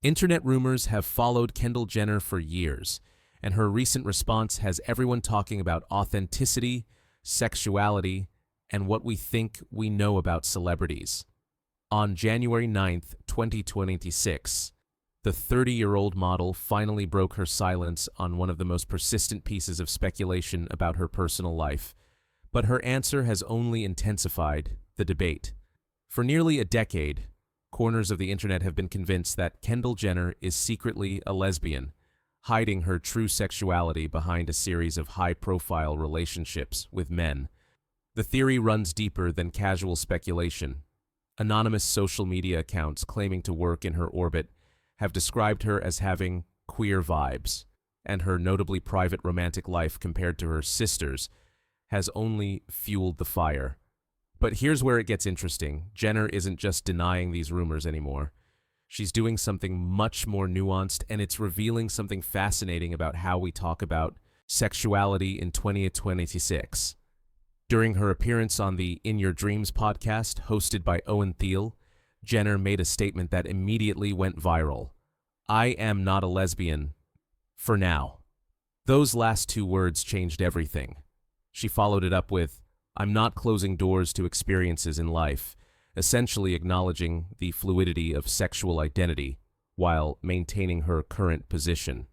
Internet rumors have followed Kendall Jenner for years, and her recent response has everyone talking about authenticity, sexuality, and what we think we know about celebrities. On January 9th, 2026, the 30-year-old model finally broke her silence on one of the most persistent pieces of speculation about her personal life. But her answer has only intensified the debate. For nearly a decade, corners of the internet have been convinced that Kendall Jenner is secretly a lesbian, hiding her true sexuality behind a series of high-profile relationships with men. The theory runs deeper than casual speculation. Anonymous social media accounts claiming to work in her orbit have described her as having queer vibes, and her notably private romantic life compared to her sisters has only fueled the fire. But here's where it gets interesting. Jenner isn't just denying these rumors anymore. She's doing something much more nuanced, and it's revealing something fascinating about how we talk about sexuality in 2026. During her appearance on the In Your Dreams podcast, hosted by Owen Thiele, Jenner made a statement that immediately went viral. "I am not a lesbian. For now." Those last two words changed everything. She followed it up with, "I'm not closing doors to experiences in life," essentially acknowledging the fluidity of sexual identity while maintaining her current position.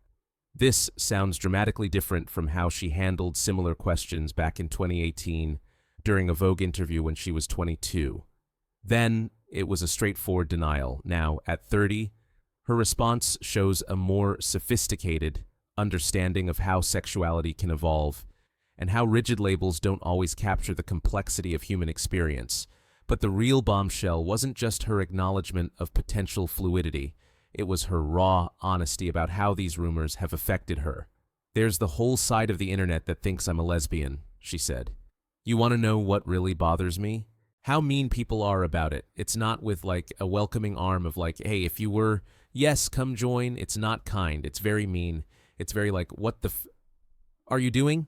This sounds dramatically different from how she handled similar questions back in 2018 during a Vogue interview when she was 22. Then, it was a straightforward denial. Now, at 30, her response shows a more sophisticated understanding of how sexuality can evolve and how rigid labels don't always capture the complexity of human experience. But the real bombshell wasn't just her acknowledgement of potential fluidity. It was her raw honesty about how these rumors have affected her. "There's the whole side of the internet that thinks I'm a lesbian," she said. "You want to know what really bothers me? How mean people are about it. It's not with like a welcoming arm of like, hey, if you were, yes, come join." It's not kind. It's very mean. It's very like, what the are you doing?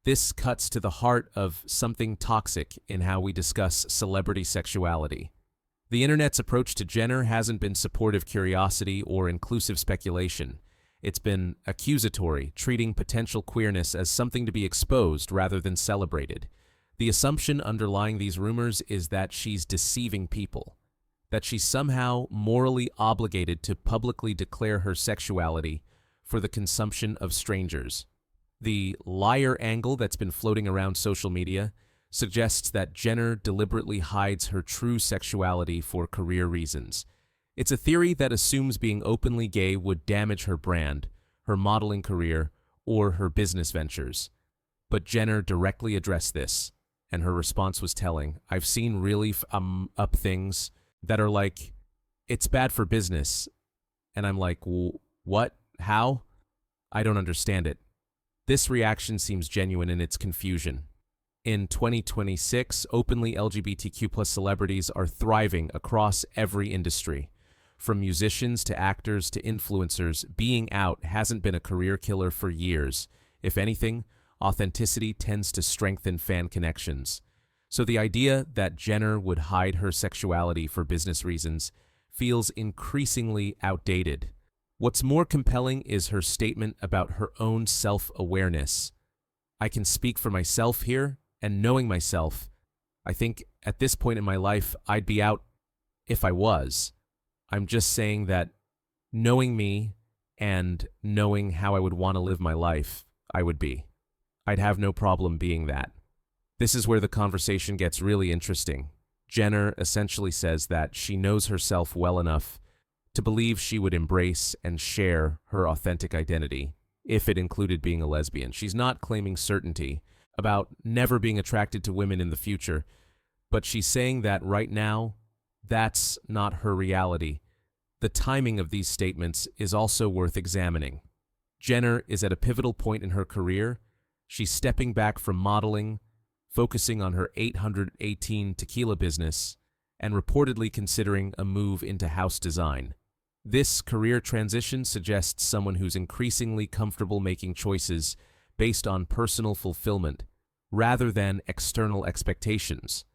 This cuts to the heart of something toxic in how we discuss celebrity sexuality. The internet's approach to Jenner hasn't been supportive curiosity or inclusive speculation. It's been accusatory, treating potential queerness as something to be exposed rather than celebrated. The assumption underlying these rumors is that she's deceiving people, that she's somehow morally obligated to publicly declare her sexuality for the consumption of strangers. The liar angle that's been floating around social media suggests that Jenner deliberately hides her true sexuality for career reasons. It's a theory that assumes being openly gay would damage her brand, her modeling career, or her business ventures. But Jenner directly addressed this, and her response was telling. "I've seen really up things that are like, it's bad for business." And I'm like, what? How? I don't understand it. This reaction seems genuine in its confusion. In 2026, openly LGBTQ+ celebrities are thriving across every industry. From musicians to actors to influencers, being out hasn't been a career killer for years. If anything, authenticity tends to strengthen fan connections. So the idea that Jenner would hide her sexuality for business reasons feels increasingly outdated. What's more compelling is her statement about her own self-awareness. "I can speak for myself here, and knowing myself, I think at this point in my life I'd be out if I was. I'm just saying that knowing me and knowing how I would want to live my life, I would be. I'd have no problem being that." This is where the conversation gets really interesting. Jenner essentially says that she knows herself well enough to believe she would embrace and share her authentic identity if it included being a lesbian. She's not claiming certainty about never being attracted to women in the future, but she's saying that right now, that's not her reality. The timing of these statements is also worth examining. Jenner is at a pivotal point in her career. She's stepping back from modeling, focusing on her 818 tequila business, and reportedly considering a move into house design. This career transition suggests someone who's increasingly comfortable making choices based on personal fulfillment rather than external expectations.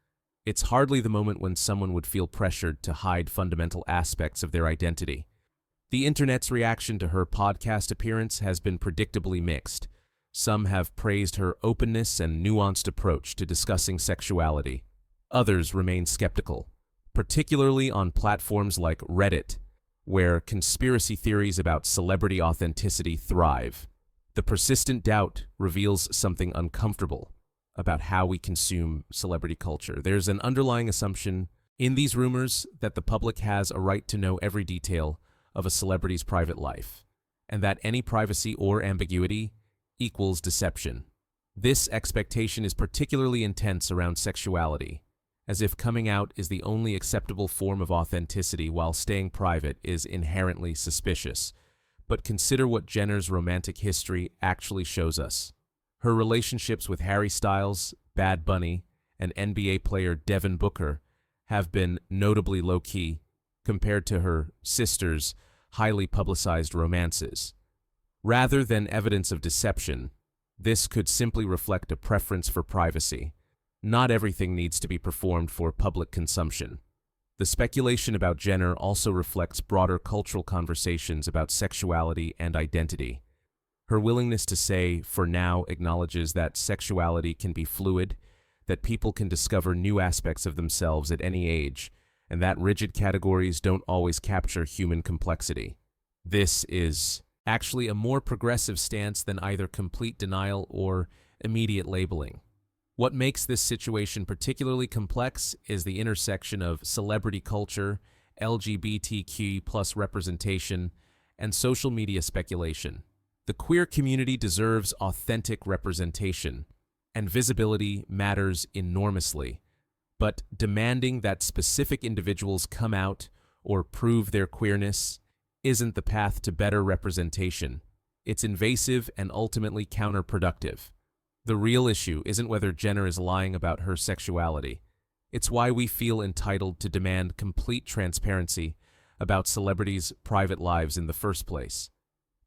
It's hardly the moment when someone would feel pressured to hide fundamental aspects of their identity. The internet's reaction to her podcast appearance has been predictably mixed. Some have praised her openness and nuanced approach to discussing sexuality. Others remain skeptical, particularly on platforms like Reddit, where conspiracy theories about celebrity authenticity thrive. The persistent doubt reveals something uncomfortable about how we consume celebrity culture. There's an underlying assumption in these rumors that the public has a right to know every detail of a celebrity's private life, and that any privacy or ambiguity equals deception. This expectation is particularly intense around sexuality, as if coming out is the only acceptable form of authenticity while staying private is inherently suspicious. But consider what Jenner's romantic history actually shows us. Her relationships with Harry Styles, Bad Bunny, and NBA player Devin Booker have been notably low-key compared to her sister's highly publicized romances. Rather than evidence of deception, this could simply reflect a preference for privacy. Not everything needs to be performed for public consumption. The speculation about Jenner also reflects broader cultural conversations about sexuality and identity. Her willingness to say, for now, acknowledges that sexuality can be fluid, that people can discover new aspects of themselves at any age, and that rigid categories don't always capture human complexity. This is actually a more progressive stance than either complete denial or immediate labeling. What makes this situation particularly complex is the intersection of celebrity culture, LGBTQ+ representation, and social media speculation. The queer community deserves authentic representation, and visibility matters enormously. But demanding that specific individuals come out or prove their queerness isn't the path to better representation. It's invasive and ultimately counterproductive. The real issue isn't whether Jenner is lying about her sexuality. It's why we feel entitled to demand complete transparency about celebrities' private lives in the first place.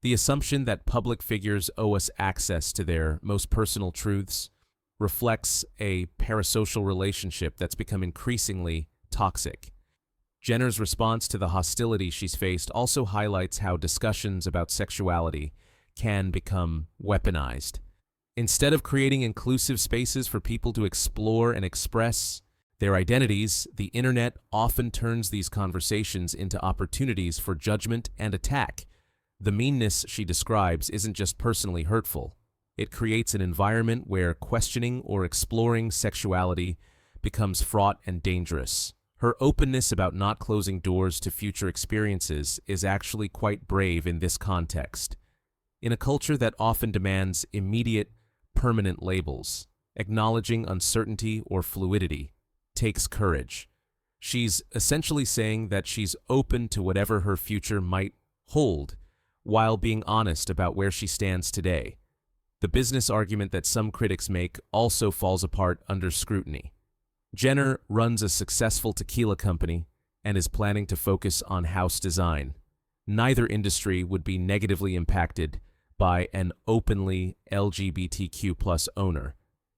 The assumption that public figures owe us access to their most personal truths reflects a parasocial relationship that's become increasingly toxic. Jenner's response to the hostility she's faced also highlights how discussions about sexuality can become weaponized. Instead of creating inclusive spaces for people to explore and express their identities, the internet often turns these conversations into opportunities for judgment and attack. The meanness she describes isn't just personally hurtful. It creates an environment where questioning or exploring sexuality becomes fraught and dangerous. Her openness about not closing doors to future experiences is actually quite brave in this context. In a culture that often demands immediate, permanent labels, acknowledging uncertainty or fluidity takes courage. She's essentially saying that she's open to whatever her future might hold, while being honest about where she stands today. The business argument that some critics make also falls apart under scrutiny. Jenner runs a successful tequila company and is planning to focus on house design. Neither industry would be negatively impacted by an openly LGBTQ+ owner.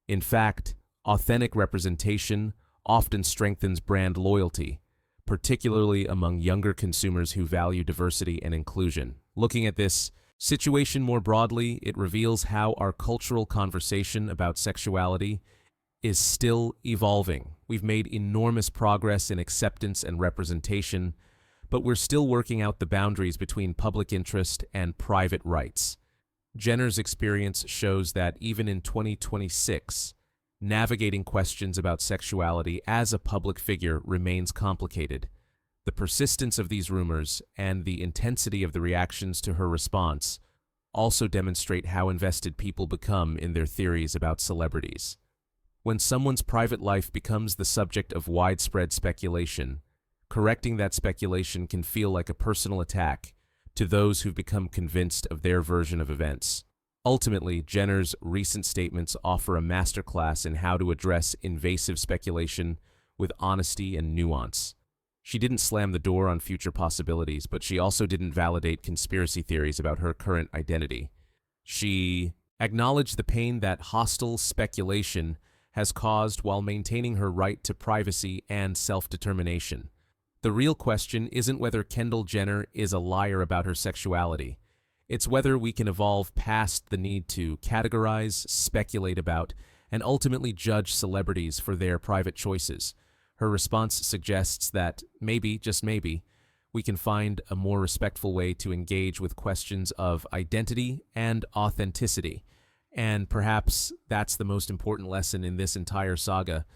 In fact, authentic representation often strengthens brand loyalty, particularly among younger consumers who value diversity and inclusion. Looking at this situation more broadly, it reveals how our cultural conversation about sexuality is still evolving. We've made enormous progress in acceptance and representation, but we're still working out the boundaries between public interest and private rights. Jenner's experience shows that even in 2026, navigating questions about sexuality as a public figure remains complicated. The persistence of these rumors and the intensity of the reactions to her response also demonstrate how invested people become in their theories about celebrities. When someone's private life becomes the subject of widespread speculation, correcting that speculation can feel like a personal attack to those who've become convinced of their version of events. Ultimately, Jenner's recent statements offer a masterclass in how to address invasive speculation with honesty and nuance. She didn't slam the door on future possibilities, but she also didn't validate conspiracy theories about her current identity. She acknowledged the pain that hostile speculation has caused while maintaining her right to privacy and self-determination. The real question isn't whether Kendall Jenner is a liar about her sexuality. It's whether we can evolve past the need to categorize, speculate about, and ultimately judge celebrities for their private choices. Her response suggests that maybe, just maybe, we can find a more respectful way to engage with questions of identity and authenticity. And perhaps that's the most important lesson in this entire saga.